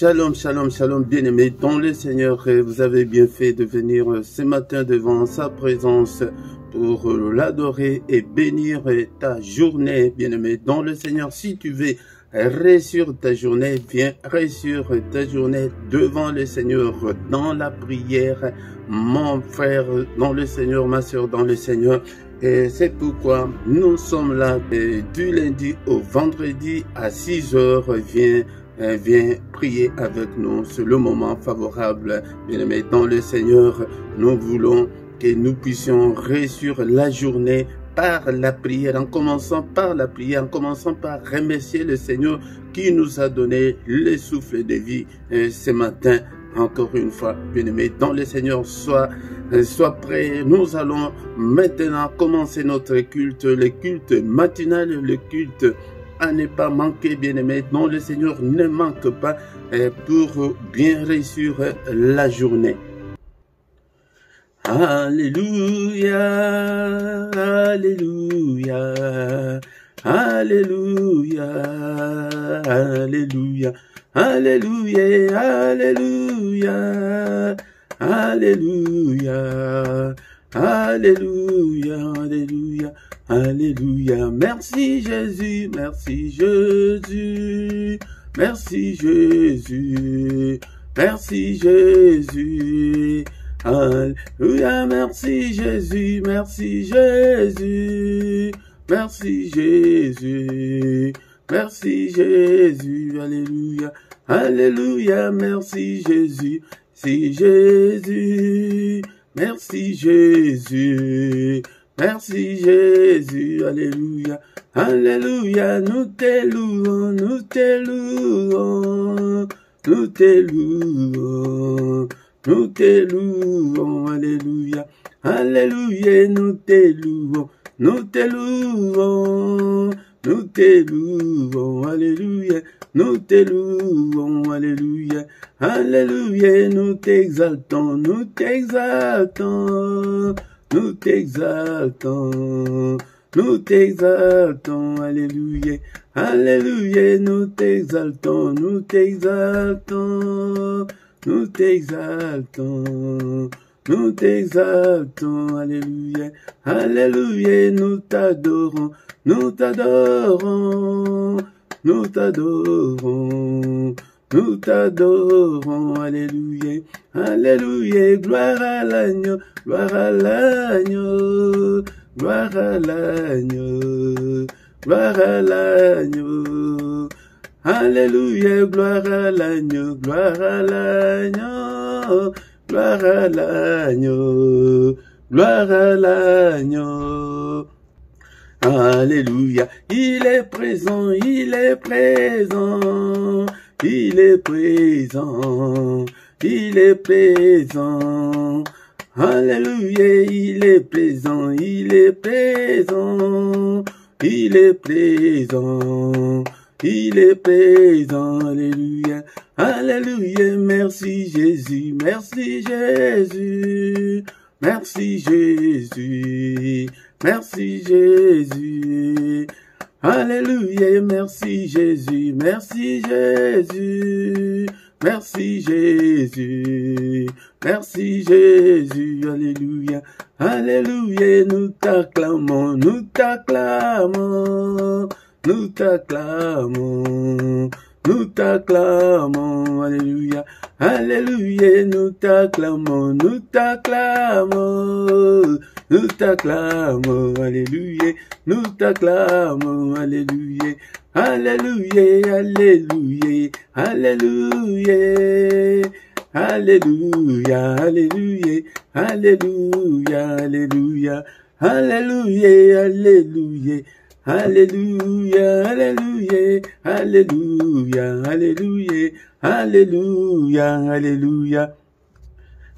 Shalom, shalom, shalom, bien-aimés dans le Seigneur. Vous avez bien fait de venir ce matin devant sa présence pour l'adorer et bénir ta journée, bien-aimé dans le Seigneur. Si tu veux réussir ta journée, viens réussir ta journée devant le Seigneur dans la prière, mon frère dans le Seigneur, ma soeur dans le Seigneur. Et c'est pourquoi nous sommes là du lundi au vendredi à 6 heures. Viens prier avec nous. C'est le moment favorable, bien-aimés dans le Seigneur. Nous voulons que nous puissions réussir la journée par la prière, en commençant par la prière, en commençant par remercier le Seigneur qui nous a donné le souffle de vie ce matin. Encore une fois, bien-aimés dans le Seigneur, sois prêt. Nous allons maintenant commencer notre culte, le culte matinal, le culte à ne pas manquer, bien-aimés dans le Seigneur. Ne manque pas pour bien réussir la journée. Alléluia, alléluia, alléluia, alléluia, alléluia, alléluia, alléluia, alléluia, alléluia, alléluia. Merci Jésus, merci Jésus, merci Jésus, merci Jésus. Alléluia, merci Jésus, merci Jésus, merci Jésus, merci Jésus, alléluia, alléluia, merci Jésus, si Jésus, merci Jésus, merci Jésus, alléluia, alléluia, nous te louons, nous te louons, nous te louons. Nous te louons, alléluia, alléluia, nous te louons, nous te louons, nous te louons, alléluia, nous te louons, alléluia, alléluia, nous t'exaltons, nous t'exaltons, nous t'exaltons, nous t'exaltons, alléluia, alléluia, nous t'exaltons, nous t'exaltons. Nous t'exaltons, nous t'exaltons, alléluia, alléluia, nous t'adorons, nous t'adorons, nous t'adorons, nous t'adorons, alléluia, alléluia, gloire à l'agneau, gloire à l'agneau, gloire à l'agneau, gloire à l'agneau. Alléluia, gloire à l'agneau, gloire à l'agneau, gloire à l'agneau, gloire à l'agneau. Alléluia, il est présent, il est présent, il est présent, il est présent. Alléluia, il est présent, il est présent, il est présent. Il est présent, alléluia, alléluia, merci Jésus, merci Jésus, merci Jésus, merci Jésus, alléluia, merci Jésus, merci Jésus, merci Jésus, merci Jésus, alléluia, alléluia, nous t'acclamons, nous t'acclamons. Nous t'acclamons, nous t'acclamons, alléluia, alléluia, nous t'acclamons, nous t'acclamons, nous t'acclamons, alléluia, nous t'acclamons, alléluia, alléluia, alléluia, alléluia, alléluia, alléluia, alléluia, alléluia, alléluia, alléluia. Alléluia, alléluia, alléluia, alléluia, alléluia, alléluia,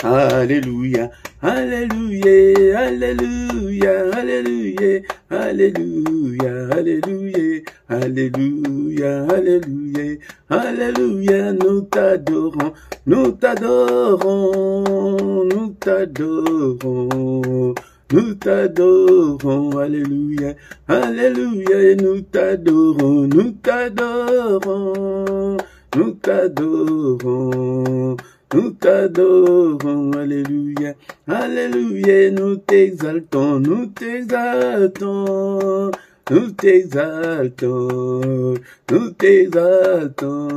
alléluia, alléluia, alléluia, alléluia, alléluia, alléluia, alléluia, alléluia, alléluia, nous t'adorons, nous t'adorons, nous t'adorons. Nous t'adorons, alléluia, alléluia, nous t'adorons, nous t'adorons, nous t'adorons. Nous t'adorons, alléluia, alléluia, nous t'exaltons, nous t'exaltons, nous t'exaltons, nous t'exaltons,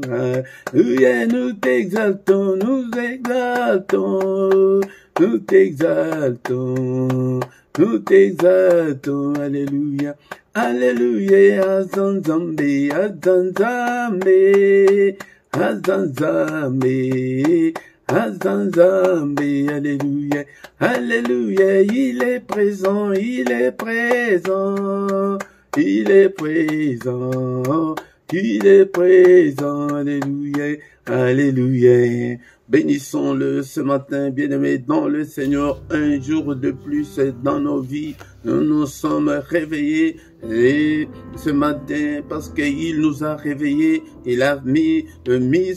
alléluia, nous t'exaltons, nous exaltons, nous t'exaltons, nous t'exaltons, alléluia, alléluia, azanzambe, azanzambe, azanzambe, azanzambe, alléluia, alléluia, il est présent, il est présent, il est présent, il est présent, alléluia, alléluia. Bénissons-le ce matin, bien-aimés dans le Seigneur, un jour de plus dans nos vies. Nous nous sommes réveillés et ce matin parce qu'il nous a réveillés, il a mis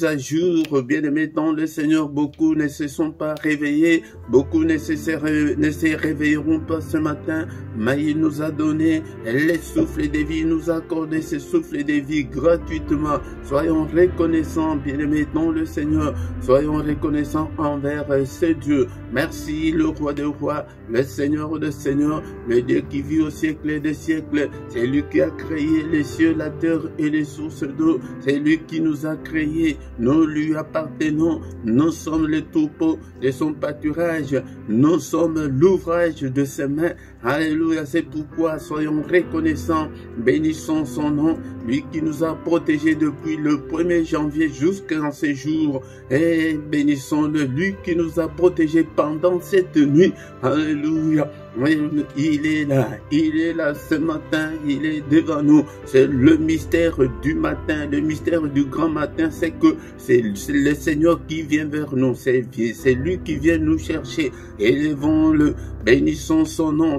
à jour, bien-aimés dans le Seigneur. Beaucoup ne se sont pas réveillés, beaucoup ne se réveilleront pas ce matin, mais il nous a donné les souffles de vie, il nous a accordé ce souffle de vie gratuitement. Soyons reconnaissants, bien-aimés dans le Seigneur, soyons reconnaissants envers ce Dieu. Merci le roi des rois, le Seigneur des seigneurs, le Dieu qui vit au siècle des siècles. C'est lui qui a créé les cieux, la terre et les sources d'eau. C'est lui qui nous a créés. Nous lui appartenons. Nous sommes les troupeaux de son pâturage. Nous sommes l'ouvrage de ses mains. Alléluia. C'est pourquoi soyons reconnaissants. Bénissons son nom. Lui qui nous a protégés depuis le 1er janvier jusqu'à ce jour. Et bénissons-le. Lui qui nous a protégés pendant cette nuit. Alléluia. Il est là ce matin, il est devant nous. C'est le mystère du matin, le mystère du grand matin, c'est que c'est le Seigneur qui vient vers nous, c'est lui qui vient nous chercher. Élevons-le, bénissons son nom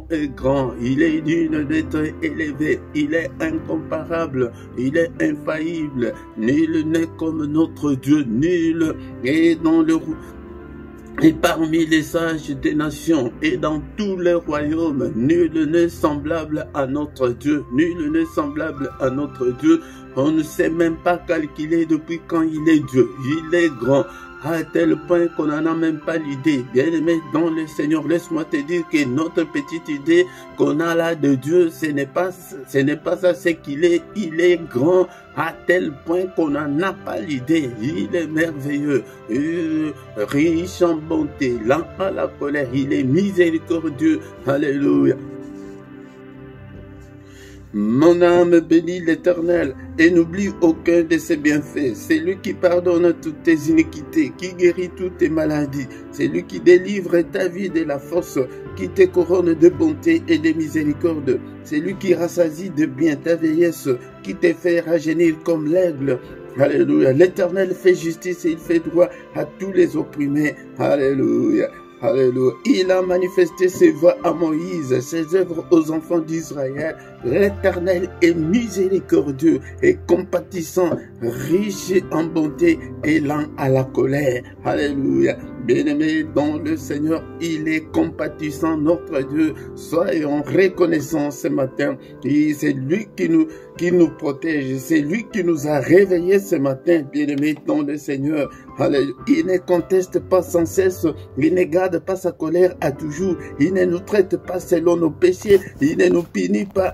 est grand, il est digne d'être élevé, il est incomparable, il est infaillible, nul n'est comme notre Dieu, nul est dans le et parmi les sages des nations et dans tous les royaumes, nul n'est semblable à notre Dieu. Nul n'est semblable à notre Dieu. On ne sait même pas calculer depuis quand il est Dieu. Il est grand à tel point qu'on n'en a même pas l'idée. Bien-aimé dans le Seigneur, laisse-moi te dire que notre petite idée qu'on a là de Dieu, ce n'est pas ça, c'est qu'il est, il est grand à tel point qu'on n'en a pas l'idée. Il est merveilleux, riche en bonté, lent à la colère, il est miséricordieux. Alléluia. Mon âme bénit l'Éternel et n'oublie aucun de ses bienfaits. C'est lui qui pardonne toutes tes iniquités, qui guérit toutes tes maladies. C'est lui qui délivre ta vie de la force, qui te couronne de bonté et de miséricorde. C'est lui qui rassasie de bien ta vieillesse, qui te fait rajeunir comme l'aigle. Alléluia. L'Éternel fait justice et il fait droit à tous les opprimés. Alléluia. Alléluia. Il a manifesté ses voies à Moïse, ses œuvres aux enfants d'Israël. L'Éternel est miséricordieux et compatissant, riche en bonté et lent à la colère. Alléluia. Bien-aimé dans le Seigneur, il est compatissant, notre Dieu. Soyons reconnaissants ce matin. C'est lui qui nous protège. C'est lui qui nous a réveillés ce matin, bien-aimé dans le Seigneur. Alléluia. Il ne conteste pas sans cesse. Il ne garde pas sa colère à toujours. Il ne nous traite pas selon nos péchés. Il ne nous punit pas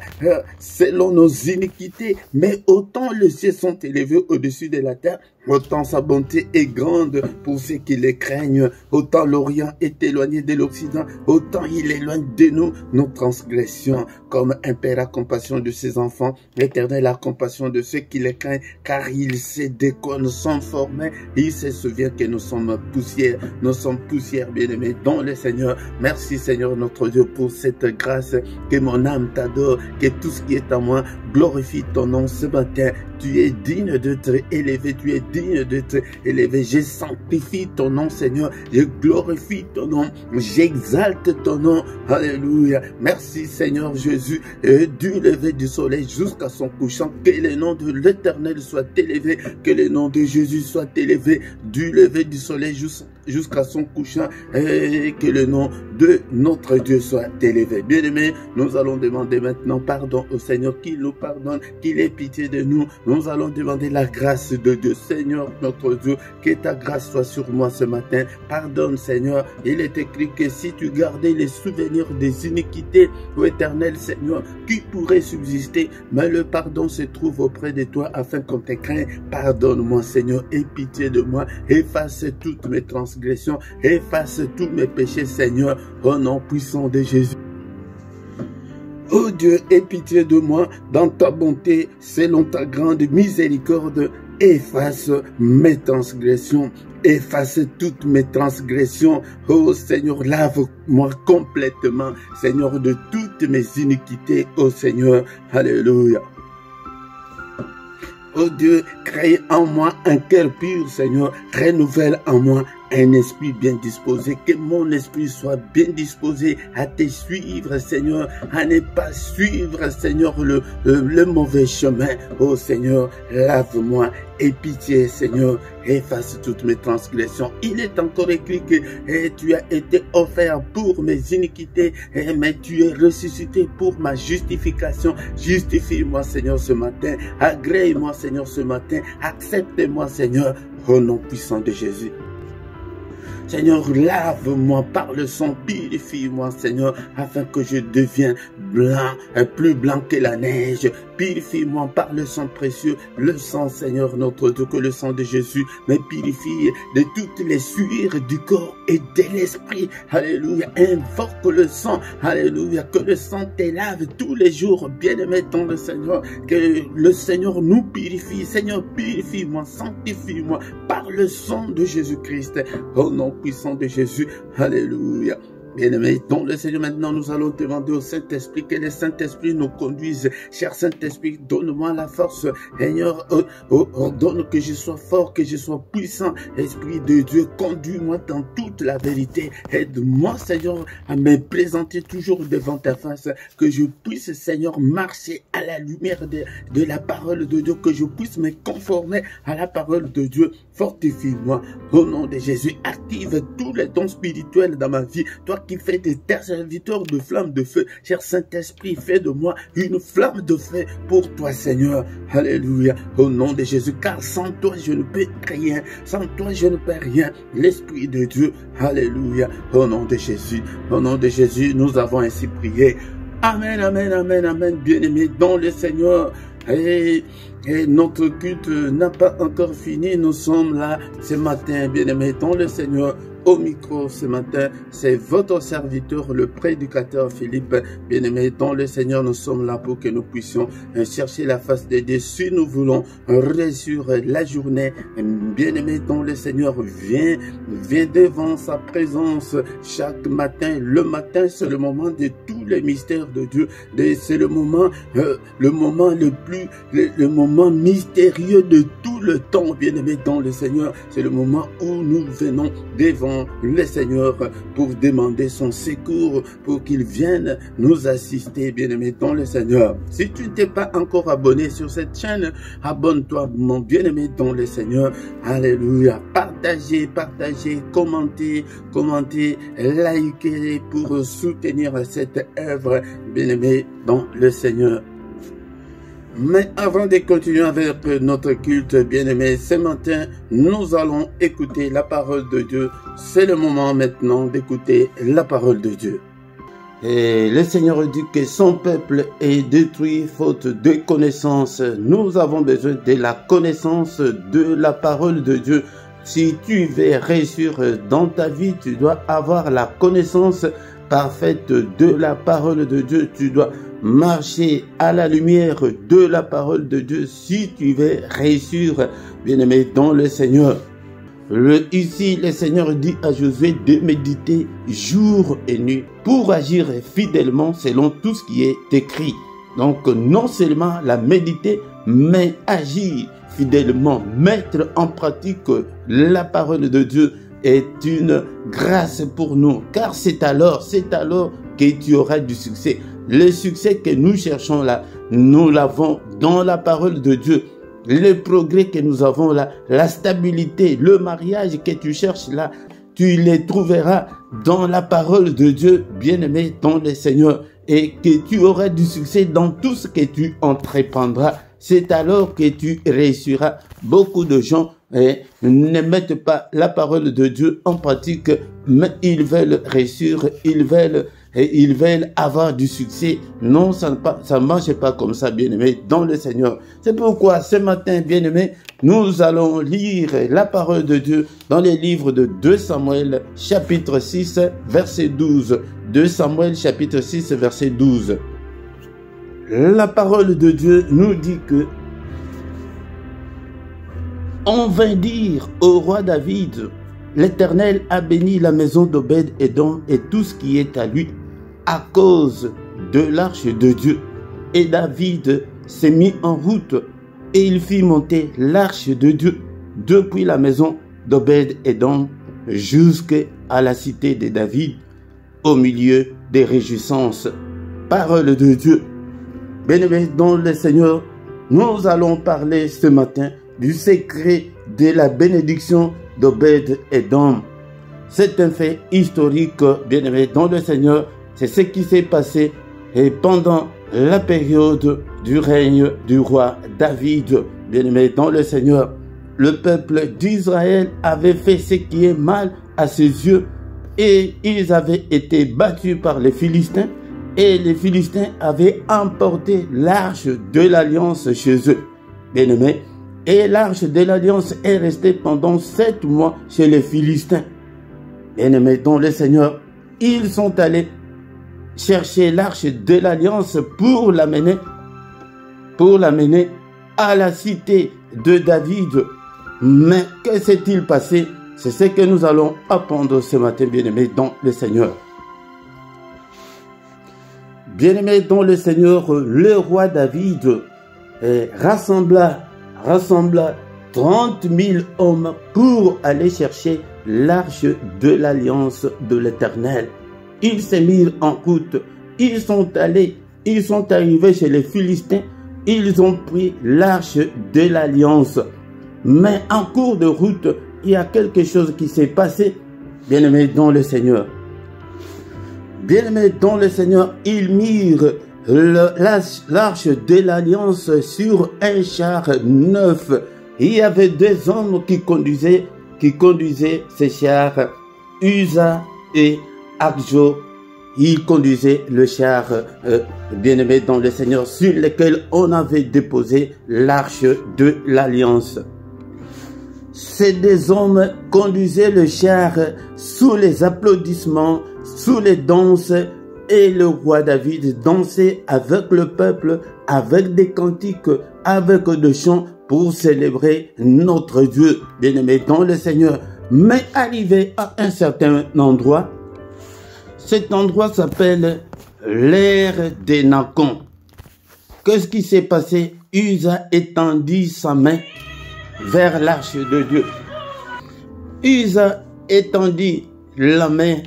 selon nos iniquités. Mais autant les cieux sont élevés au-dessus de la terre, autant sa bonté est grande pour ceux qui les craignent. Autant l'Orient est éloigné de l'Occident, autant il éloigne de nous nos transgressions. Comme un père a compassion de ses enfants, l'Éternel a compassion de ceux qui les craignent, car il sait de quoi nous sommes formés. Il se souvient que nous sommes poussière, bien-aimés dans le Seigneur. Merci Seigneur notre Dieu pour cette grâce, que mon âme t'adore, que tout ce qui est à moi glorifie ton nom ce matin. Tu es digne d'être élevé, tu es digne d'être élevé. Je sanctifie ton nom, Seigneur. Je glorifie ton nom. J'exalte ton nom. Alléluia. Merci, Seigneur Jésus. Et du lever du soleil jusqu'à son couchant, que le nom de l'Éternel soit élevé, que le nom de Jésus soit élevé, du lever du soleil jusqu'à jusqu'à son couchant, et que le nom de notre Dieu soit élevé. Bien-aimés, nous allons demander maintenant pardon au Seigneur, qu'il nous pardonne, qu'il ait pitié de nous. Nous allons demander la grâce de Dieu. Seigneur, notre Dieu, que ta grâce soit sur moi ce matin. Pardonne, Seigneur. Il est écrit que si tu gardais les souvenirs des iniquités, ô Éternel Seigneur, qui pourrait subsister, mais le pardon se trouve auprès de toi afin qu'on te craigne. Pardonne-moi, Seigneur, aie pitié de moi. Efface toutes mes transgressions, efface tous mes péchés, Seigneur, au nom puissant de Jésus. Oh Dieu, aie pitié de moi dans ta bonté, selon ta grande miséricorde. Efface mes transgressions, efface toutes mes transgressions. Oh Seigneur, lave-moi complètement, Seigneur, de toutes mes iniquités, oh Seigneur. Alléluia. Oh Dieu, crée en moi un cœur pur, Seigneur. Renouvelle en moi un esprit bien disposé. Que mon esprit soit bien disposé à te suivre, Seigneur. À ne pas suivre, Seigneur, le mauvais chemin. Oh Seigneur, lave-moi. Aie pitié, Seigneur. Efface toutes mes transgressions. Il est encore écrit que tu as été offert pour mes iniquités, mais tu es ressuscité pour ma justification. Justifie-moi, Seigneur, ce matin. Agrée-moi, Seigneur, ce matin. Accepte-moi, Seigneur, au nom puissant de Jésus. Seigneur, lave-moi par le sang, purifie-moi, Seigneur, afin que je devienne blanc, plus blanc que la neige. Purifie-moi par le sang précieux, le sang, Seigneur, notre Dieu, que le sang de Jésus me purifie de toutes les sueurs du corps et de l'esprit. Alléluia, invoque le sang, alléluia, que le sang te lave tous les jours, bien-aimé dans le Seigneur, que le Seigneur nous purifie. Seigneur, purifie-moi, sanctifie-moi par le sang de Jésus-Christ, au nom puissant de Jésus. Alléluia. Bien-aimés, dans le Seigneur, maintenant, nous allons demander au Saint-Esprit que le Saint-Esprit nous conduise. Cher Saint-Esprit, donne-moi la force. Seigneur, ordonne que je sois fort, que je sois puissant. Esprit de Dieu, conduis-moi dans toute la vérité. Aide-moi, Seigneur, à me présenter toujours devant ta face. Que je puisse, Seigneur, marcher à la lumière de la parole de Dieu. Que je puisse me conformer à la parole de Dieu. Fortifie-moi. Au nom de Jésus, active tous les dons spirituels dans ma vie. Toi qui fais de tes serviteurs de flammes de feu. Cher Saint-Esprit, fais de moi une flamme de feu pour toi, Seigneur. Alléluia. Au nom de Jésus, car sans toi, je ne peux rien. Sans toi, je ne peux rien. L'Esprit de Dieu. Alléluia. Au nom de Jésus. Au nom de Jésus, nous avons ainsi prié. Amen, amen, amen, amen. Bien-aimés dans le Seigneur. Et notre culte n'a pas encore fini. Nous sommes là ce matin, bien-aimés dans le Seigneur. Au micro ce matin, c'est votre serviteur, le prédicateur Philippe. Bien-aimé dans le Seigneur, nous sommes là pour que nous puissions chercher la face de Dieu. Si nous voulons réussir la journée, bien-aimé dans le Seigneur, viens devant sa présence chaque matin. Le matin, c'est le moment de tous les mystères de Dieu. C'est le moment le moment mystérieux de tout le temps, bien-aimé dans le Seigneur. C'est le moment où nous venons devant le Seigneur pour demander son secours, pour qu'il vienne nous assister, bien-aimé dans le Seigneur. Si tu ne t'es pas encore abonné sur cette chaîne, abonne-toi, mon bien-aimé dans le Seigneur. Alléluia. Partagez, commentez, likez pour soutenir cette œuvre, bien-aimé dans le Seigneur. Mais avant de continuer avec notre culte, bien-aimé, ce matin, nous allons écouter la parole de Dieu. C'est le moment maintenant d'écouter la parole de Dieu. Et le Seigneur dit que son peuple est détruit faute de connaissance. Nous avons besoin de la connaissance de la parole de Dieu. Si tu veux réussir dans ta vie, tu dois avoir la connaissance parfaite de la parole de Dieu. Tu dois marcher à la lumière de la parole de Dieu si tu veux réussir, bien-aimé dans le Seigneur. Ici, le Seigneur dit à Josué de méditer jour et nuit pour agir fidèlement selon tout ce qui est écrit. Donc, non seulement la méditer, mais agir fidèlement, mettre en pratique la parole de Dieu est une grâce pour nous, car c'est alors que tu auras du succès. Le succès que nous cherchons là, nous l'avons dans la parole de Dieu. Le progrès que nous avons là, la stabilité, le mariage que tu cherches là, tu les trouveras dans la parole de Dieu, bien-aimé dans le Seigneur, et que tu auras du succès dans tout ce que tu entreprendras. C'est alors que tu réussiras. Beaucoup de gens ne mettent pas la parole de Dieu en pratique, mais ils veulent réussir, ils veulent avoir du succès. Non, ça ne marche pas comme ça, bien-aimé, dans le Seigneur. C'est pourquoi ce matin, bien-aimé, nous allons lire la parole de Dieu dans les livres de 2 Samuel, chapitre 6, verset 12. 2 Samuel, chapitre 6, verset 12. La parole de Dieu nous dit que on vint dire au roi David, l'Éternel a béni la maison d'Obed-Édom et tout ce qui est à lui à cause de l'arche de Dieu. Et David s'est mis en route et il fit monter l'arche de Dieu depuis la maison d'Obed-Édom jusqu'à la cité de David au milieu des réjouissances. Parole de Dieu. Bien-aimés dans le Seigneur, nous allons parler ce matin du secret de la bénédiction d'Obed-Édom. C'est un fait historique, bien-aimés dans le Seigneur. C'est ce qui s'est passé pendant la période du règne du roi David. Bien-aimés dans le Seigneur, le peuple d'Israël avait fait ce qui est mal à ses yeux et ils avaient été battus par les Philistins. Et les Philistins avaient emporté l'arche de l'alliance chez eux, bien-aimés. Et l'arche de l'alliance est restée pendant 7 mois chez les Philistins. Bien-aimés dans le Seigneur, ils sont allés chercher l'arche de l'alliance pour l'amener à la cité de David. Mais que s'est-il passé? C'est ce que nous allons apprendre ce matin, bien-aimés dans le Seigneur. Bien-aimé dans le Seigneur, le roi David rassembla 30 000 hommes pour aller chercher l'arche de l'alliance de l'Éternel. Ils s'est mis en route, ils sont arrivés chez les Philistins, ils ont pris l'arche de l'alliance. Mais en cours de route, il y a quelque chose qui s'est passé, bien-aimé dans le Seigneur. Bien-aimés dans le Seigneur, ils mirent l'arche de l'alliance sur un char neuf. Il y avait 2 hommes qui conduisaient ces chars, Uza et Akjo. Ils conduisaient le char, bien-aimé dans le Seigneur, sur lequel on avait déposé l'arche de l'alliance. Ces 2 hommes conduisaient le char sous les applaudissements, sous les danses, et le roi David dansait avec le peuple, avec des cantiques, avec des chants pour célébrer notre Dieu, bien-aimé dans le Seigneur. Mais arrivé à un certain endroit, cet endroit s'appelle l'ère des Nacons. Qu'est-ce qui s'est passé? Uza étendit sa main vers l'arche de Dieu. Uza étendit la main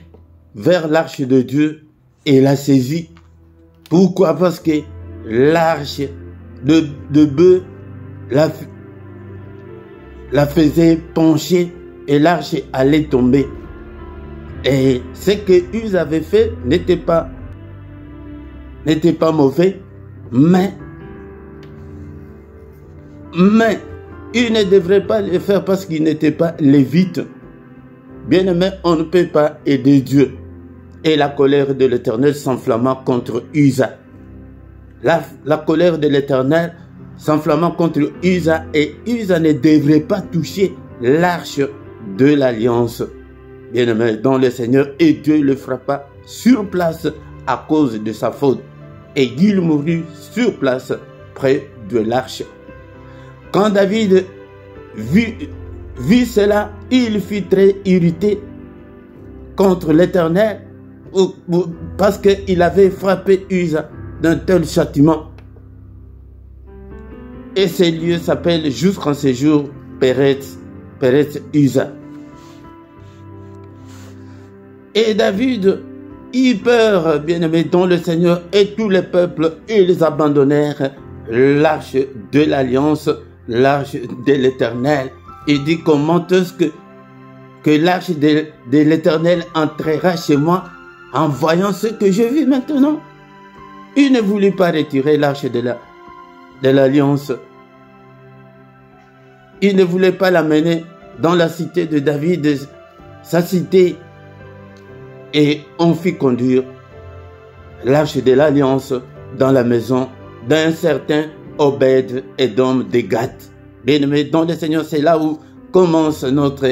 vers l'arche de Dieu et la saisit. Pourquoi? Parce que l'arche de bœuf la faisait pencher et l'arche allait tomber. Et ce que Uza avait fait n'était pas mauvais, mais il ne devrait pas le faire parce qu'il n'était pas lévite. Bien-aimé, on ne peut pas aider Dieu. Et la colère de l'Éternel s'enflamma contre Uza. La colère de l'Éternel s'enflamma contre Uza et Uza ne devrait pas toucher l'arche de l'alliance. Bien-aimé dans le Seigneur, et Dieu le frappa sur place à cause de sa faute. Et il mourut sur place près de l'arche. Quand David vit cela, il fut très irrité contre l'Éternel parce qu'il avait frappé Uza d'un tel châtiment. Et ce lieu s'appelle jusqu'en ce jour Pérez Uza. Et David eut peur, bien-aimé dans le Seigneur, et tous les peuples, ils abandonnèrent l'arche de l'alliance, l'arche de l'Éternel. Il dit comment est-ce que que l'arche de l'Éternel entrera chez moi en voyant ce que je vis maintenant. Il ne voulut pas retirer l'arche de l'alliance. Il ne voulait pas l'amener dans la cité de David, sa cité. Et on fit conduire l'arche de l'alliance dans la maison d'un certain Obed-Édom de Gath. Bien-aimé dans le Seigneur, c'est là où commence notre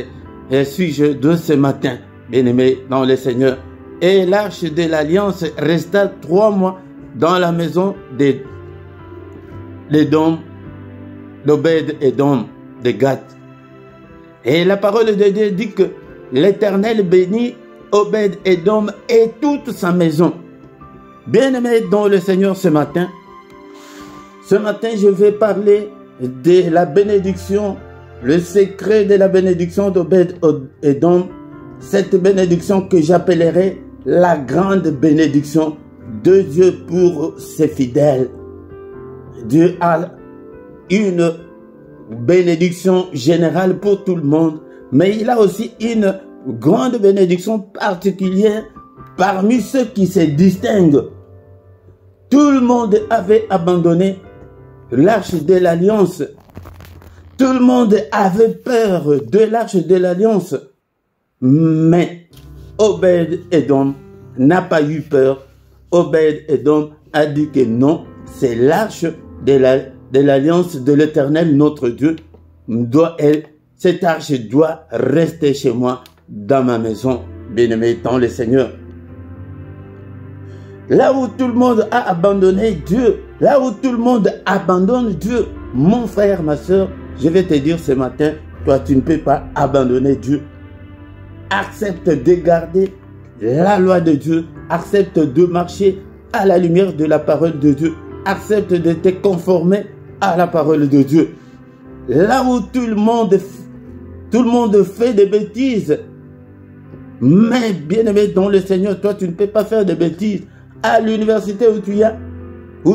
sujet de ce matin. Bien-aimé dans le Seigneur. Et l'arche de l'alliance resta 3 mois dans la maison d'Obed-Édom de Gath. Et la parole de Dieu dit que l'Éternel bénit Obed-Édom et toute sa maison. Bien-aimé dans le Seigneur, ce matin, je vais parler de la bénédiction, le secret de la bénédiction d'Obed-Édom, cette bénédiction que j'appellerai la grande bénédiction de Dieu pour ses fidèles. Dieu a une bénédiction générale pour tout le monde, mais il a aussi une grande bénédiction particulière parmi ceux qui se distinguent. Tout le monde avait abandonné l'arche de l'alliance. Tout le monde avait peur de l'arche de l'alliance. Mais Obed-Édom n'a pas eu peur. Obed-Édom a dit que non, c'est l'arche de l'alliance de l'Éternel, notre Dieu. Cette arche doit rester chez moi, dans ma maison, bien-aimé dans le Seigneur. Là où tout le monde a abandonné Dieu, là où tout le monde abandonne Dieu, mon frère, ma soeur, je vais te dire ce matin, toi tu ne peux pas abandonner Dieu. Accepte de garder la loi de Dieu, accepte de marcher à la lumière de la parole de Dieu, accepte de te conformer à la parole de Dieu. Là où tout le monde fait des bêtises, mais bien-aimé dans le Seigneur, toi tu ne peux pas faire de bêtises. À l'université où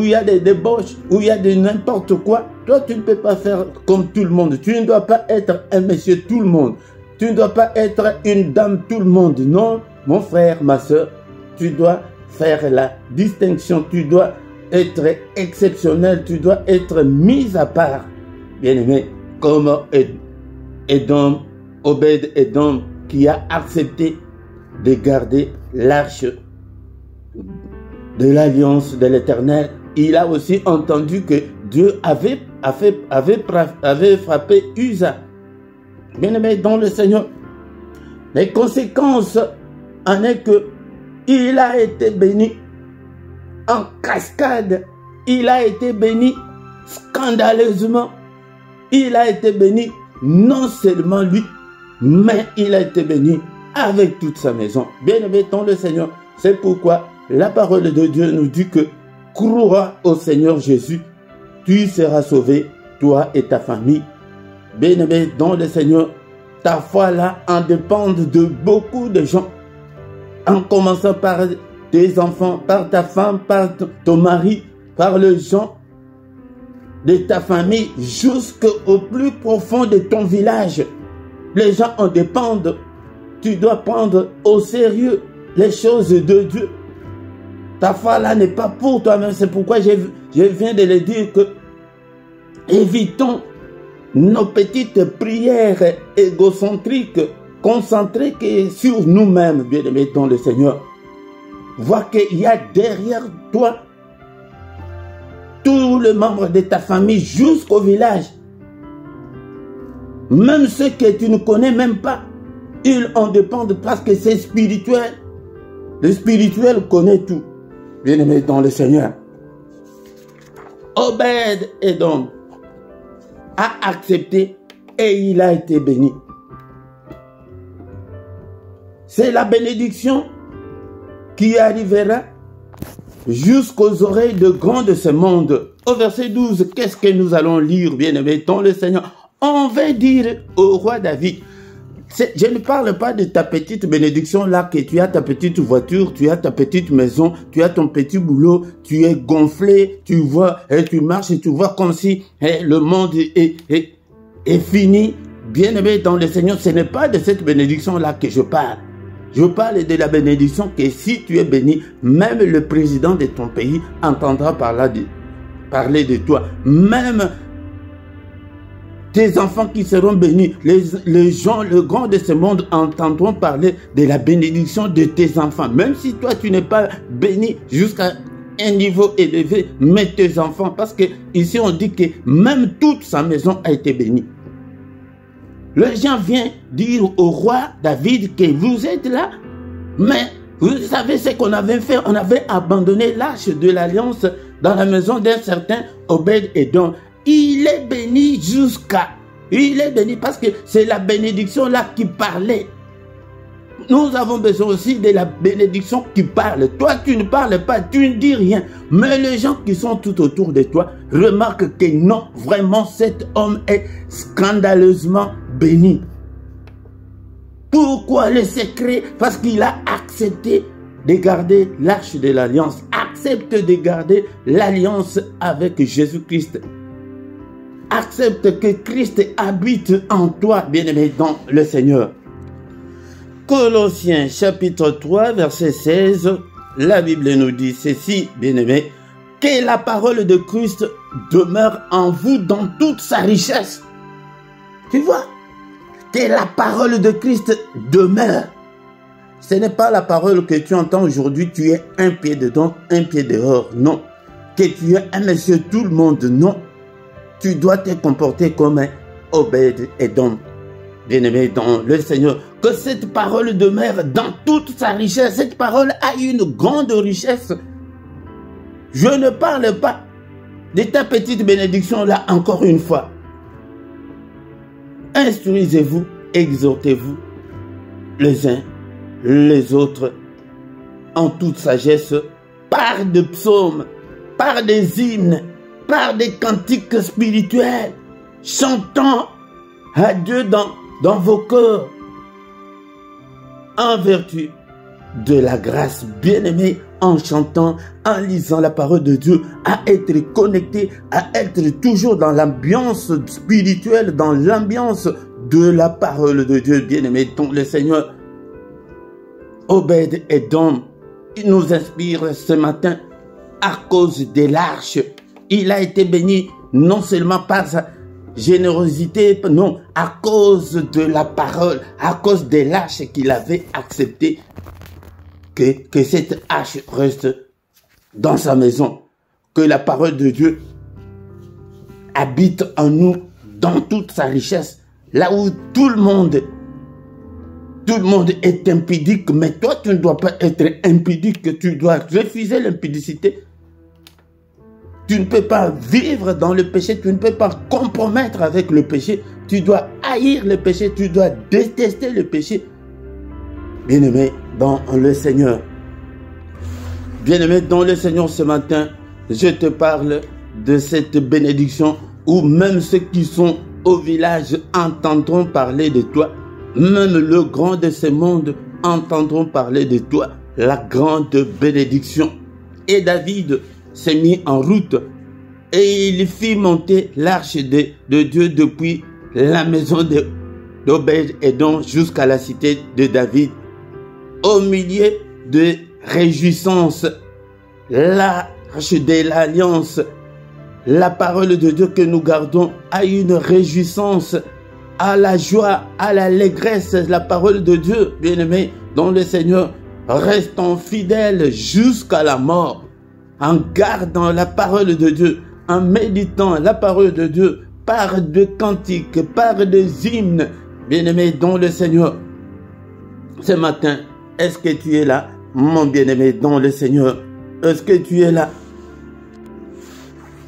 il y a des débauches, où il y a de n'importe quoi, toi tu ne peux pas faire comme tout le monde. Tu ne dois pas être un monsieur tout le monde. Tu ne dois pas être une dame tout le monde. Non, mon frère, ma soeur, tu dois faire la distinction. Tu dois être exceptionnel. Tu dois être mis à part. Bien-aimé, comme Obed-Édom qui a accepté de garder l'arche de l'alliance de l'Éternel. Il a aussi entendu que Dieu avait frappé Uza. Bien-aimé dans le Seigneur, les conséquences en est que il a été béni en cascade. Il a été béni scandaleusement. Il a été béni non seulement lui, mais il a été béni avec toute sa maison. Bien-aimé dans le Seigneur, c'est pourquoi la parole de Dieu nous dit que crois au Seigneur Jésus, tu seras sauvé, toi et ta famille. Bien-aimé dans le Seigneur, ta foi là en dépend de beaucoup de gens. En commençant par tes enfants, par ta femme, par ton mari, par les gens de ta famille, jusqu'au plus profond de ton village. Les gens en dépendent. Tu dois prendre au sérieux les choses de Dieu. Ta foi là n'est pas pour toi-même. C'est pourquoi je viens de le dire que évitons nos petites prières égocentriques, concentrées sur nous-mêmes, bien-aimés dans le Seigneur. Vois qu'il y a derrière toi tous les membres de ta famille jusqu'au village. Même ceux que tu ne connais même pas, ils en dépendent parce que c'est spirituel. Le spirituel connaît tout. Bien-aimé dans le Seigneur. Obed-Édom a accepté et il a été béni. C'est la bénédiction qui arrivera jusqu'aux oreilles de grands de ce monde. Au verset 12, qu'est-ce que nous allons lire, bien-aimé dans le Seigneur? On va dire au roi David, je ne parle pas de ta petite bénédiction là, que tu as ta petite voiture, tu as ta petite maison, tu as ton petit boulot, tu es gonflé, tu vois, et tu marches et tu vois comme si le monde est fini. bien-aimé dans le Seigneur, ce n'est pas de cette bénédiction-là que je parle. Je parle de la bénédiction que si tu es béni, même le président de ton pays entendra parler de toi. Même tes enfants qui seront bénis, les gens, le grand de ce monde entendront parler de la bénédiction de tes enfants. Même si toi, tu n'es pas béni jusqu'à un niveau élevé, mais tes enfants, parce que ici on dit que même toute sa maison a été bénie. Le gens vient dire au roi David que vous êtes là, mais vous savez ce qu'on avait fait, on avait abandonné l'arche de l'alliance dans la maison d'un certain Obed-Édom. Il est béni jusqu'à... Il est béni parce que c'est la bénédiction là qui parlait. Nous avons besoin aussi de la bénédiction qui parle. Toi, tu ne parles pas, tu ne dis rien. Mais les gens qui sont tout autour de toi remarquent que non, vraiment, cet homme est scandaleusement béni. Pourquoi le secret? Parce qu'il a accepté de garder l'arche de l'alliance. Accepte de garder l'alliance avec Jésus-Christ. Accepte que Christ habite en toi, bien-aimé dans le Seigneur. Colossiens chapitre 3, verset 16, la Bible nous dit ceci, bien-aimé, que la parole de Christ demeure en vous dans toute sa richesse. Tu vois, que la parole de Christ demeure. Ce n'est pas la parole que tu entends aujourd'hui, tu es un pied dedans, un pied dehors, non. Que tu es un monsieur tout le monde, non. Tu dois te comporter comme un Obed-Édom, bien-aimé dans le Seigneur. Que cette parole demeure dans toute sa richesse. Cette parole a une grande richesse. Je ne parle pas de ta petite bénédiction là encore une fois. Instruisez-vous, exhortez-vous les uns les autres en toute sagesse par des psaumes, par des hymnes, par des cantiques spirituels, chantant à Dieu dans vos cœurs, en vertu de la grâce, bien-aimée, en chantant, en lisant la parole de Dieu, à être connecté, à être toujours dans l'ambiance spirituelle, dans l'ambiance de la parole de Dieu, bien-aimé, dont le Seigneur Obed-Édom, il nous inspire ce matin à cause de l'arche. Il a été béni non seulement par sa générosité, non, à cause de la parole, à cause de l'arche qu'il avait accepté, que cette arche reste dans sa maison, que la parole de Dieu habite en nous dans toute sa richesse, là où tout le monde est impudique, mais toi tu ne dois pas être impudique, tu dois refuser l'impudicité. Tu ne peux pas vivre dans le péché, tu ne peux pas compromettre avec le péché, tu dois haïr le péché, tu dois détester le péché. Bien-aimé dans le Seigneur, bien-aimé dans le Seigneur, ce matin, je te parle de cette bénédiction où même ceux qui sont au village entendront parler de toi, même le grand de ce monde entendront parler de toi, la grande bénédiction. Et David s'est mis en route et il fit monter l'arche de Dieu depuis la maison d'Obed-Édom jusqu'à la cité de David. Au milieu de réjouissance, l'arche de l'alliance, la parole de Dieu que nous gardons a une réjouissance, à la joie, à l'allégresse, la parole de Dieu, bien-aimé, dans le Seigneur, restons fidèles jusqu'à la mort, en gardant la parole de Dieu, en méditant la parole de Dieu, par des cantiques, par des hymnes, bien-aimé, dans le Seigneur. Ce matin, est-ce que tu es là, mon bien-aimé, dans le Seigneur? Est-ce que tu es là?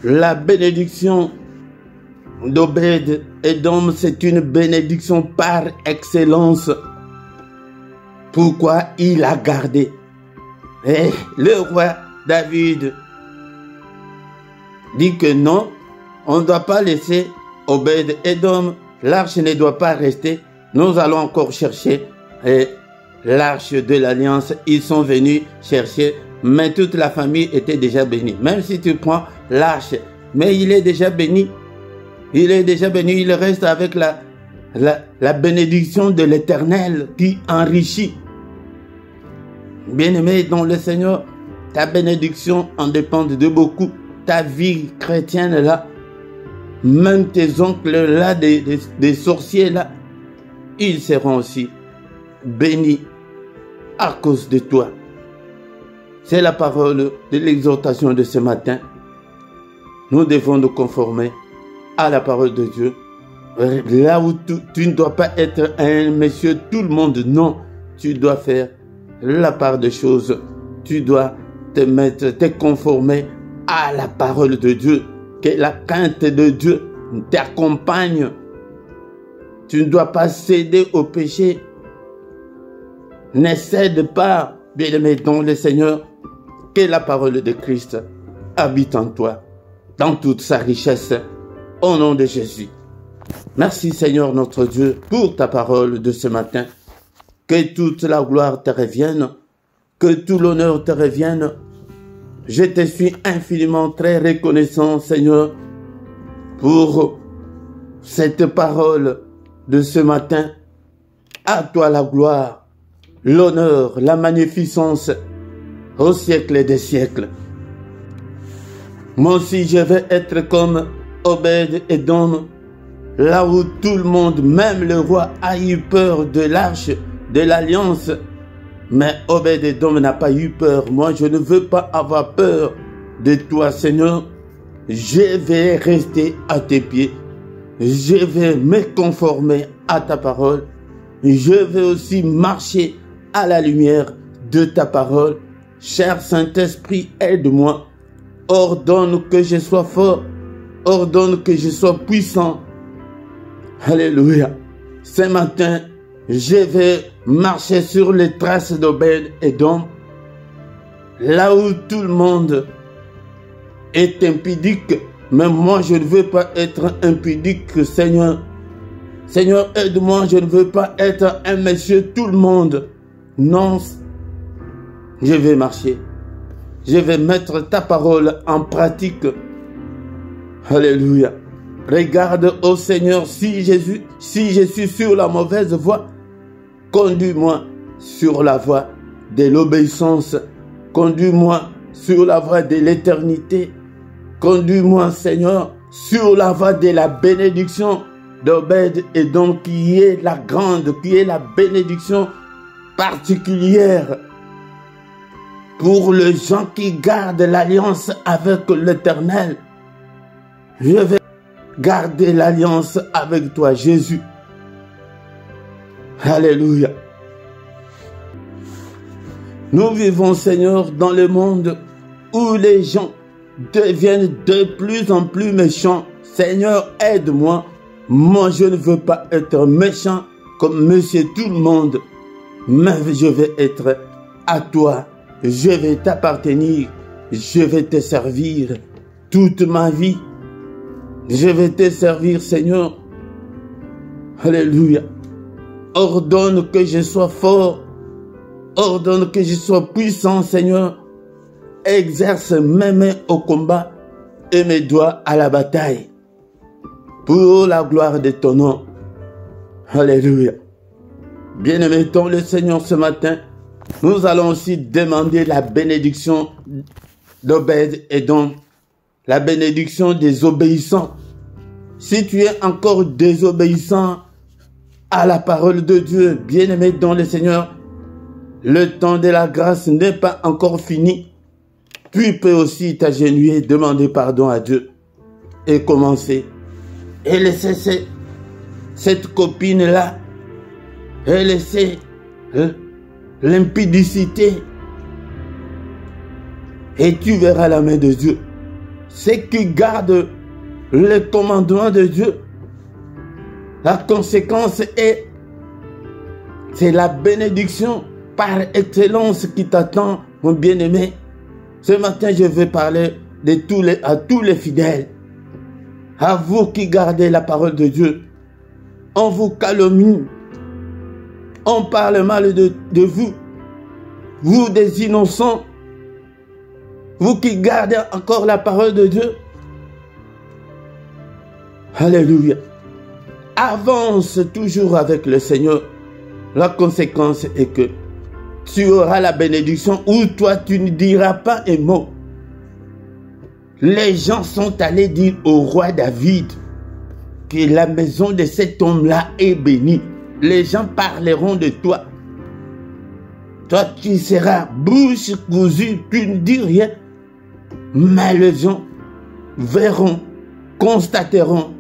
La bénédiction d'Obed-Édom, c'est une bénédiction par excellence. Pourquoi? Il a gardé. Et le roi David dit que non, on ne doit pas laisser Obed-Édom, l'arche ne doit pas rester. Nous allons encore chercher l'arche de l'alliance. Ils sont venus chercher, mais toute la famille était déjà bénie. Même si tu prends l'arche, mais il est déjà béni. Il est déjà béni, il reste avec la bénédiction de l'Éternel qui enrichit. Bien-aimé dans le Seigneur, ta bénédiction en dépend de beaucoup. Ta vie chrétienne là, même tes oncles là, des sorciers là, ils seront aussi bénis à cause de toi. C'est la parole de l'exhortation de ce matin. Nous devons nous conformer à la parole de Dieu. Là où tu ne dois pas être un monsieur tout le monde, non. Tu dois faire la part des choses. Tu dois te conformer à la parole de Dieu. Que la crainte de Dieu t'accompagne. Tu ne dois pas céder au péché. Ne cède pas, bien-aimé dans le Seigneur, que la parole de Christ habite en toi, dans toute sa richesse, au nom de Jésus. Merci Seigneur notre Dieu pour ta parole de ce matin. Que toute la gloire te revienne, que tout l'honneur te revienne. Je te suis infiniment très reconnaissant Seigneur pour cette parole de ce matin. À toi la gloire, l'honneur, la magnificence au siècle des siècles. Moi aussi je vais être comme Obed-Édom, là où tout le monde, même le roi, a eu peur de l'arche de l'alliance. Mais Obed-Édom n'a pas eu peur. Moi je ne veux pas avoir peur de toi Seigneur. Je vais rester à tes pieds. Je vais me conformer à ta parole. Je vais aussi marcher à la lumière de ta parole. Cher Saint-Esprit, aide-moi. Ordonne que je sois fort. Ordonne que je sois puissant. Alléluia. Ce matin, je vais marcher sur les traces d'Obed-Édom. Là où tout le monde est impudique. Mais moi, je ne veux pas être impudique, Seigneur. Seigneur, aide-moi, je ne veux pas être un monsieur tout le monde. Non, je vais marcher. Je vais mettre ta parole en pratique. Alléluia. Regarde, ô Seigneur, si je suis sur la mauvaise voie, conduis-moi sur la voie de l'obéissance. Conduis-moi sur la voie de l'éternité. Conduis-moi, Seigneur, sur la voie de la bénédiction d'Obed-Édom, qui est la grande, qui est la bénédiction particulière pour les gens qui gardent l'alliance avec l'Éternel. Je vais garder l'alliance avec toi, Jésus. Alléluia. Nous vivons, Seigneur, dans le monde où les gens deviennent de plus en plus méchants. Seigneur, aide-moi. Moi, je ne veux pas être méchant comme monsieur tout le monde. Mais je vais être à toi. Je vais t'appartenir. Je vais te servir toute ma vie. Je vais te servir, Seigneur. Alléluia. Ordonne que je sois fort. Ordonne que je sois puissant, Seigneur. Exerce mes mains au combat et mes doigts à la bataille. Pour la gloire de ton nom. Alléluia. Bien-aimé dans le Seigneur ce matin, nous allons aussi demander la bénédiction d'Obed-Édom, la bénédiction des obéissants. Si tu es encore désobéissant à la parole de Dieu, bien-aimé dans le Seigneur, le temps de la grâce n'est pas encore fini. Tu peux aussi t'agenouiller, demander pardon à Dieu et commencer. Et laisser cette copine-là, et laisser l'impudicité. Et tu verras la main de Dieu. Ceux qui gardent le commandement de Dieu, la conséquence est, c'est la bénédiction par excellence qui t'attend, mon bien-aimé. Ce matin, je vais parler à tous les fidèles. À vous qui gardez la parole de Dieu. On vous calomnie. On parle mal de vous. Vous des innocents. Vous qui gardez encore la parole de Dieu. Alléluia. avance toujours avec le Seigneur. La conséquence est que tu auras la bénédiction où toi tu ne diras pas un mot. Les gens sont allés dire au roi David que la maison de cet homme-là est bénie. Les gens parleront de toi. Toi, tu seras bouche cousue, tu ne dis rien. Mais les gens verront, constateront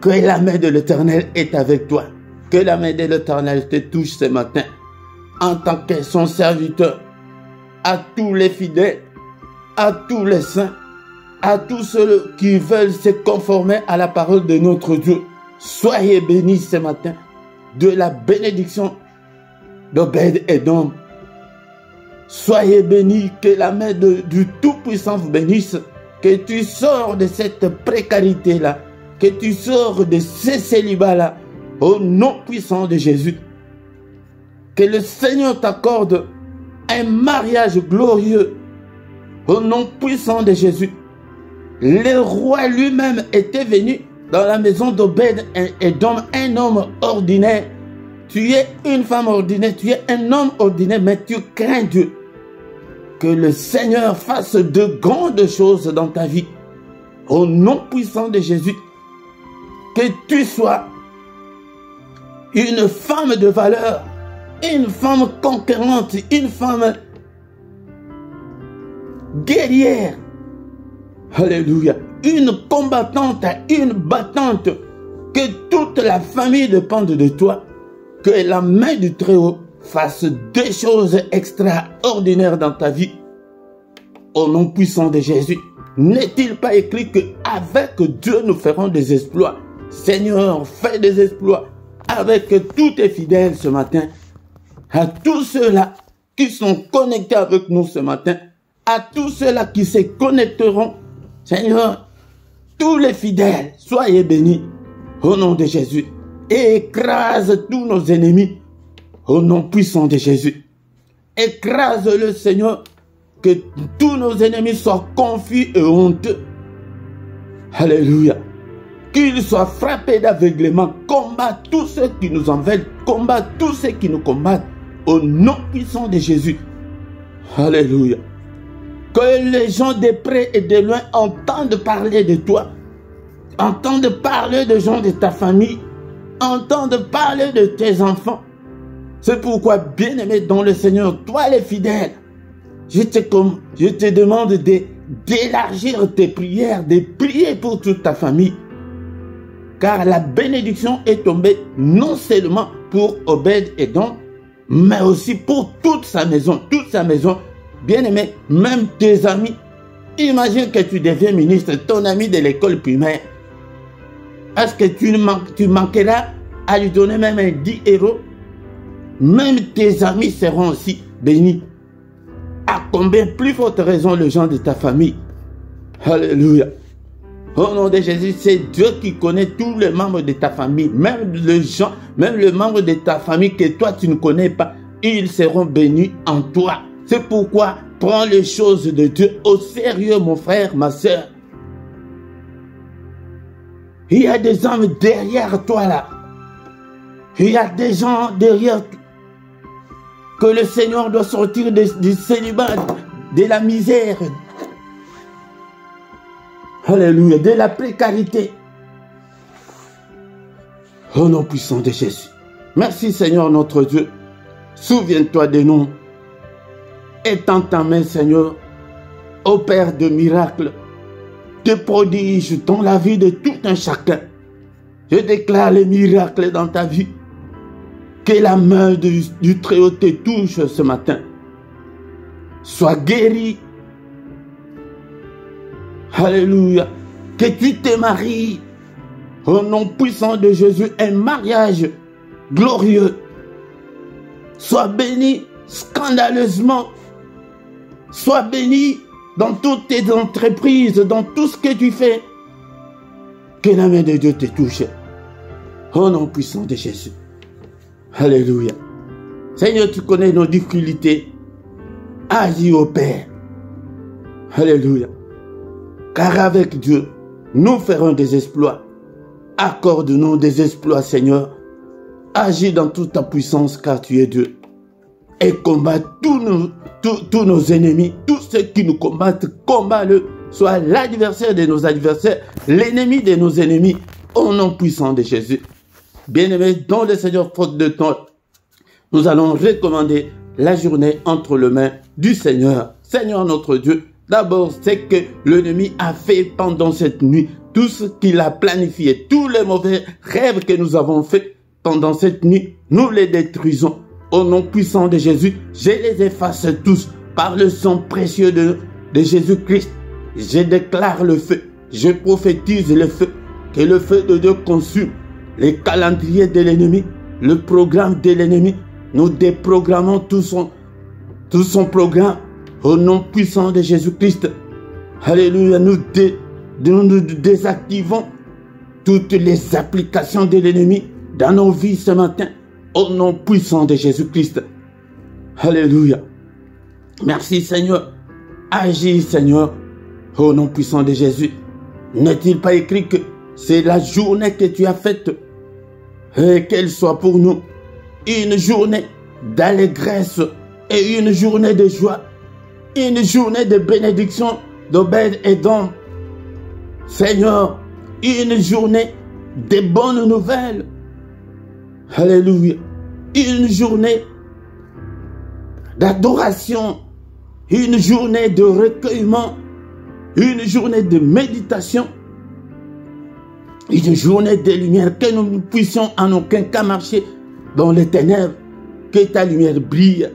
que la main de l'Éternel est avec toi. Que la main de l'Éternel te touche ce matin. En tant que son serviteur, à tous les fidèles, à tous les saints, à tous ceux qui veulent se conformer à la parole de notre Dieu. Soyez bénis ce matin de la bénédiction d'Obed-Édom. Soyez bénis, que la main du Tout-Puissant vous bénisse, que tu sors de cette précarité-là, que tu sors de ce célibat-là, au nom puissant de Jésus. Que le Seigneur t'accorde un mariage glorieux, au nom puissant de Jésus. Le roi lui-même était venu dans la maison d'Obed-Édom, un homme ordinaire. Tu es une femme ordinaire, tu es un homme ordinaire, mais tu crains Dieu. Que le Seigneur fasse de grandes choses dans ta vie. Au nom puissant de Jésus. Que tu sois une femme de valeur, une femme conquérante, une femme guerrière. Alléluia. Une combattante, une battante. Que toute la famille dépende de toi. Que la main du Très-Haut fasse des choses extraordinaires dans ta vie. Au nom puissant de Jésus. N'est-il pas écrit qu'avec Dieu nous ferons des exploits? Seigneur, fais des exploits avec tous tes fidèles ce matin. À tous ceux-là qui sont connectés avec nous ce matin. À tous ceux-là qui se connecteront. Seigneur, tous les fidèles, soyez bénis au nom de Jésus. Et écrase tous nos ennemis au nom puissant de Jésus. Écrase-le, Seigneur, que tous nos ennemis soient confus et honteux. Alléluia. Qu'ils soient frappés d'aveuglement. Combat tous ceux qui nous en veulent. Combat tous ceux qui nous combattent. Au nom puissant de Jésus. Alléluia. Que les gens de près et de loin entendent parler de toi. Entendent parler des gens de ta famille. Entendent parler de tes enfants. C'est pourquoi, bien-aimé dans le Seigneur, toi les fidèles, je te demande d'élargir tes prières, de prier pour toute ta famille. Car la bénédiction est tombée non seulement pour Obed-Édom, mais aussi pour toute sa maison. Toute sa maison, bien-aimé, même tes amis. Imagine que tu deviens ministre, ton ami de l'école primaire. Est-ce que tu manqueras à lui donner même un 10 €? Même tes amis seront aussi bénis. À combien plus forte raison les gens de ta famille? Alléluia. Au nom de Jésus, c'est Dieu qui connaît tous les membres de ta famille. Même les membres de ta famille que toi tu ne connais pas, ils seront bénis en toi. C'est pourquoi prends les choses de Dieu au sérieux, mon frère, ma soeur. Il y a des hommes derrière toi là. Il y a des gens derrière toi que le Seigneur doit sortir du célibat, de la misère. Alléluia, de la précarité. Au nom puissant de Jésus. Merci Seigneur notre Dieu. Souviens-toi de nous. Étends ta main Seigneur. Opère de miracles, de prodiges dans la vie de tout un chacun. Je déclare les miracles dans ta vie. Que la main du Très-Haut te touche ce matin. Sois guéri. Alléluia. Que tu te maries. Au nom puissant de Jésus, un mariage glorieux. Sois béni scandaleusement. Sois béni dans toutes tes entreprises, dans tout ce que tu fais. Que la main de Dieu te touche. Au nom puissant de Jésus. Alléluia. Seigneur, tu connais nos difficultés. Agis au Père. Alléluia. Car avec Dieu, nous ferons des exploits. Accorde-nous des exploits, Seigneur. Agis dans toute ta puissance, car tu es Dieu. Et combat tous nos ennemis, tous ceux qui nous combattent, combat-le. Sois l'adversaire de nos adversaires, l'ennemi de nos ennemis, au nom puissant de Jésus. Bien-aimés, dans le Seigneur, faute de temps, nous allons recommander la journée entre les mains du Seigneur. Seigneur notre Dieu, d'abord, c'est que l'ennemi a fait pendant cette nuit, tout ce qu'il a planifié, tous les mauvais rêves que nous avons faits pendant cette nuit, nous les détruisons. Au nom puissant de Jésus, je les efface tous par le sang précieux de Jésus-Christ. Je déclare le feu, je prophétise le feu, que le feu de Dieu consume les calendriers de l'ennemi, le programme de l'ennemi. Nous déprogrammons tout son programme au nom puissant de Jésus-Christ. Alléluia, nous désactivons toutes les applications de l'ennemi dans nos vies ce matin, au nom puissant de Jésus-Christ. Alléluia. Merci Seigneur. Agis Seigneur, au nom puissant de Jésus. N'est-il pas écrit que c'est la journée que tu as faite, et qu'elle soit pour nous une journée d'allégresse et une journée de joie, une journée de bénédiction d'Obed-Édom. Seigneur, une journée de bonnes nouvelles. Alléluia. Une journée d'adoration, une journée de recueillement, une journée de méditation, une journée de lumière, que nous ne puissions en aucun cas marcher dans les ténèbres, que ta lumière brille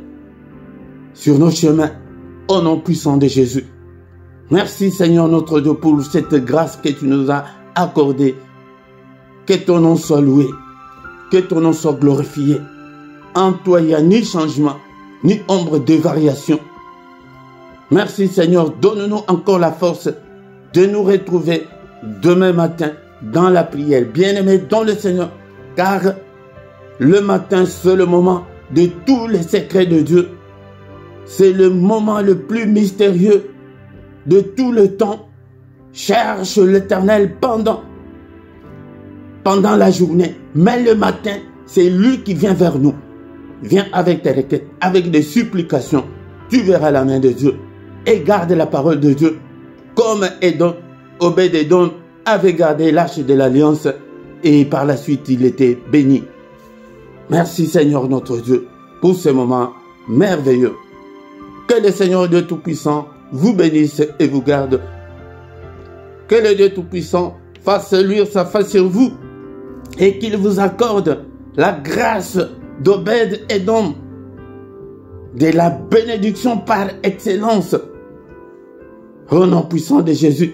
sur nos chemins, au nom puissant de Jésus. Merci Seigneur notre Dieu pour cette grâce que tu nous as accordée. Que ton nom soit loué, que ton nom soit glorifié. En toi, il n'y a ni changement, ni ombre de variation. Merci Seigneur, donne-nous encore la force de nous retrouver demain matin dans la prière. Bien-aimés dans le Seigneur, car le matin, c'est le moment de tous les secrets de Dieu. C'est le moment le plus mystérieux de tout le temps. Cherche l'Éternel pendant la journée. Mais le matin, c'est lui qui vient vers nous. Viens avec tes requêtes, avec des supplications. Tu verras la main de Dieu. Et garde la parole de Dieu. Comme Obed-Édom avait gardé l'arche de l'alliance. Et par la suite, il était béni. Merci Seigneur notre Dieu pour ce moment merveilleux. Que le Seigneur Dieu Tout-Puissant vous bénisse et vous garde. Que le Dieu Tout-Puissant fasse luire sa face sur vous et qu'il vous accorde la grâce d'Obed-Édom, de la bénédiction par excellence. Au nom puissant de Jésus,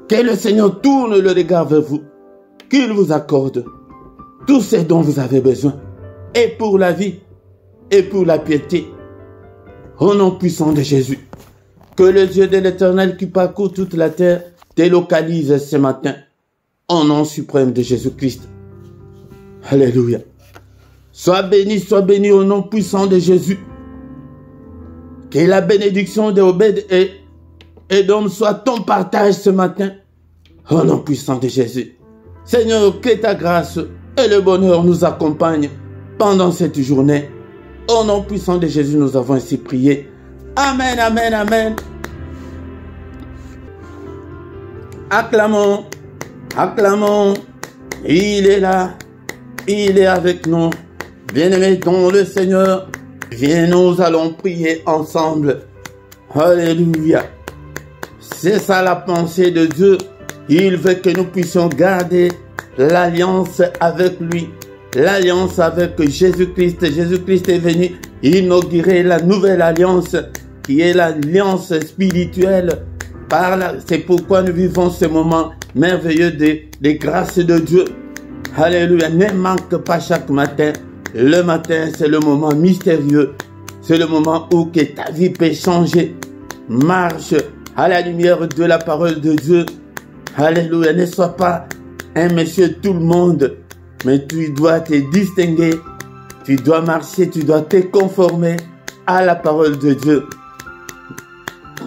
que le Seigneur tourne le regard vers vous, qu'il vous accorde tout ce dont vous avez besoin, et pour la vie, et pour la piété. Au nom puissant de Jésus, que le Dieu de l'Éternel qui parcourt toute la terre te localise ce matin, au nom suprême de Jésus-Christ. Alléluia. Sois béni au nom puissant de Jésus. Que la bénédiction de Obed-Édom soit ton partage ce matin, au nom puissant de Jésus. Seigneur, que ta grâce et le bonheur nous accompagnent pendant cette journée. Au nom puissant de Jésus, nous avons ainsi prié. Amen, amen, amen. Acclamons, acclamons. Il est là, il est avec nous. Bien-aimés dans le Seigneur, viens, nous allons prier ensemble. Alléluia. C'est ça la pensée de Dieu. Il veut que nous puissions garder l'alliance avec lui. L'alliance avec Jésus-Christ. Jésus-Christ est venu inaugurer la nouvelle alliance qui est l'alliance spirituelle. C'est pourquoi nous vivons ce moment merveilleux des grâces de Dieu. Alléluia. Ne manque pas chaque matin. Le matin, c'est le moment mystérieux. C'est le moment où que ta vie peut changer. Marche à la lumière de la parole de Dieu. Alléluia. Ne sois pas un monsieur tout le monde. Mais tu dois te distinguer. Tu dois marcher. Tu dois te conformer à la parole de Dieu.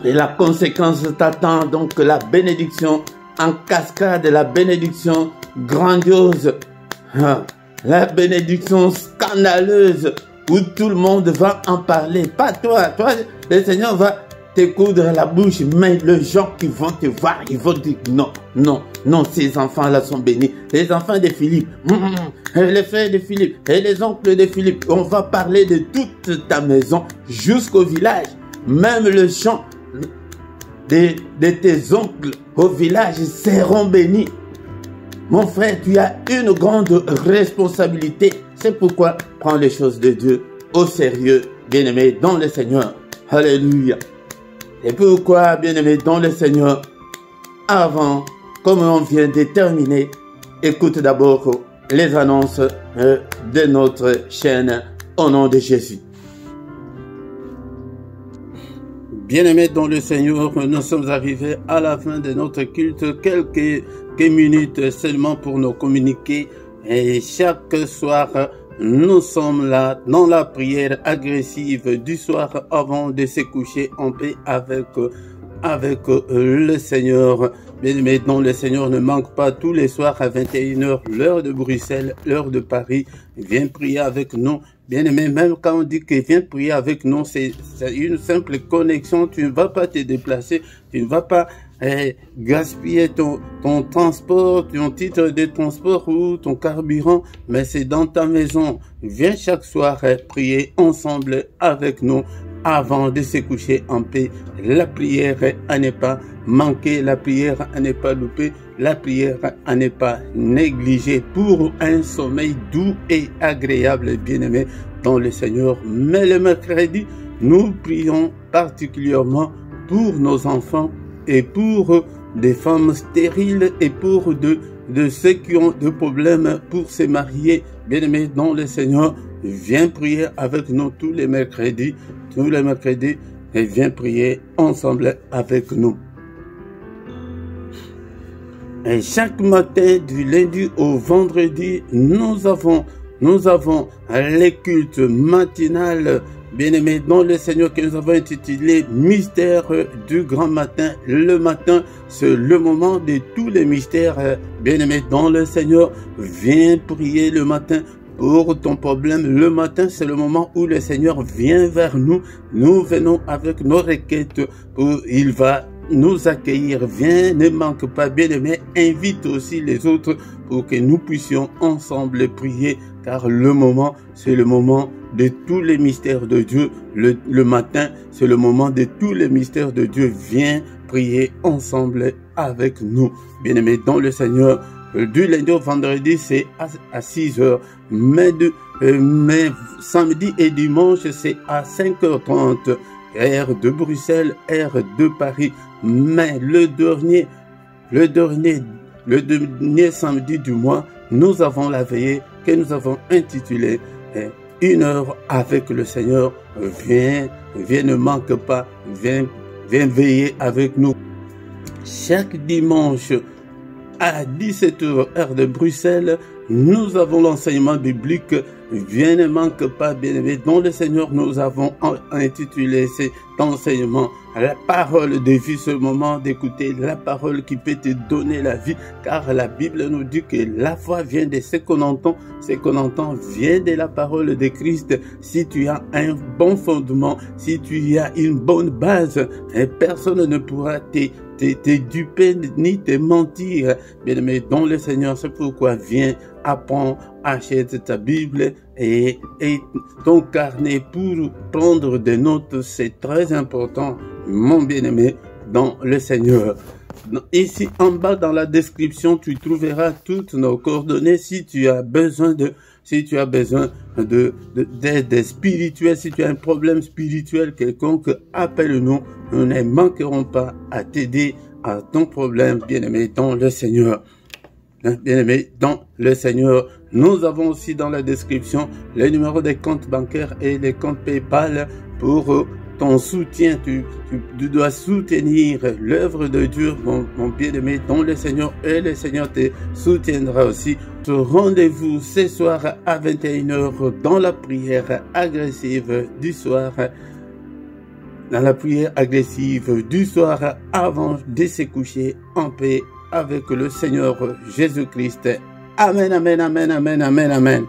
Et la conséquence t'attend. Donc la bénédiction en cascade la bénédiction grandiose, la bénédiction scandaleuse, où tout le monde va en parler. Pas toi, le Seigneur va te coudre la bouche, mais les gens qui vont te voir, ils vont dire non, non, non, ces enfants-là sont bénis. Les enfants de Philippe, les frères de Philippe et les oncles de Philippe, on va parler de toute ta maison jusqu'au village. Même le champ de tes oncles au village seront bénis. Mon frère, tu as une grande responsabilité. C'est pourquoi prends les choses de Dieu au sérieux, bien-aimé dans le Seigneur. Alléluia. Et pourquoi, bien-aimé dans le Seigneur, avant, comme on vient de terminer, écoute d'abord les annonces de notre chaîne au nom de Jésus. Bien-aimés dans le Seigneur, nous sommes arrivés à la fin de notre culte, quelques minutes seulement pour nous communiquer. Et chaque soir, nous sommes là dans la prière agressive du soir avant de se coucher en paix avec le Seigneur. Bien-aimés dans le Seigneur, ne manque pas tous les soirs à 21h, l'heure de Bruxelles, l'heure de Paris. Viens prier avec nous. Bien-aimé, même quand on dit que viens prier avec nous, c'est une simple connexion. Tu ne vas pas te déplacer, tu ne vas pas gaspiller ton transport, ton titre de transport ou ton carburant, mais c'est dans ta maison. Viens chaque soir prier ensemble avec nous avant de se coucher en paix. La prière à ne pas manquer, la prière à ne pas louper, la prière à ne pas négliger pour un sommeil doux et agréable, bien-aimé dans le Seigneur. Mais le mercredi, nous prions particulièrement pour nos enfants et pour des femmes stériles et pour de ceux qui ont des problèmes pour se marier. Bien-aimé dans le Seigneur, viens prier avec nous tous les mercredis, et viens prier ensemble avec nous. Et chaque matin, du lundi au vendredi, nous avons les cultes matinales, bien-aimés dans le Seigneur, que nous avons intitulé Mystère du grand matin. Le matin, c'est le moment de tous les mystères, bien-aimés dans le Seigneur. Viens prier le matin pour ton problème. Le matin, c'est le moment où le Seigneur vient vers nous. Nous venons avec nos requêtes. Il va nous accueillir. Viens, ne manque pas, bien-aimé. Invite aussi les autres pour que nous puissions ensemble prier. Car le moment, c'est le moment de tous les mystères de Dieu. Le matin, c'est le moment de tous les mystères de Dieu. Viens prier ensemble avec nous. Bien-aimé dans le Seigneur, du lundi au vendredi, c'est à 6 heures. Mais samedi et dimanche, c'est à 5h30. Heure de Bruxelles, heure de Paris. Mais le dernier samedi du mois, nous avons la veillée que nous avons intitulée Une heure avec le Seigneur. Viens, ne manque pas, viens veiller avec nous. Chaque dimanche à 17h, heure de Bruxelles, nous avons l'enseignement biblique. Viens, ne manque pas, bien-aimé dans le Seigneur. Nous avons intitulé cet enseignement la parole de vie, ce moment d'écouter la parole qui peut te donner la vie, car la Bible nous dit que la foi vient de ce qu'on entend vient de la parole de Christ. Si tu as un bon fondement, si tu as une bonne base, personne ne pourra te duper ni te mentir. Bien-aimé dans le Seigneur, c'est pourquoi viens, apprends, achète ta Bible et ton carnet pour prendre des notes. C'est très important, mon bien-aimé dans le Seigneur. Ici en bas dans la description, tu trouveras toutes nos coordonnées si tu as besoin d'aide spirituelle, si tu as un problème spirituel quelconque, appelle-nous. Nous ne manquerons pas à t'aider à ton problème, bien-aimé dans le Seigneur. Bien-aimé dans le Seigneur, nous avons aussi dans la description les numéros des comptes bancaires et les comptes PayPal pour ton soutien. Tu dois soutenir l'œuvre de Dieu, mon bien-aimé dans le Seigneur, et le Seigneur te soutiendra aussi. Rendez-vous ce soir à 21h dans la prière agressive du soir. Dans la prière agressive du soir avant de se coucher en paix avec le Seigneur Jésus-Christ. Amen, amen, amen, amen, amen, amen.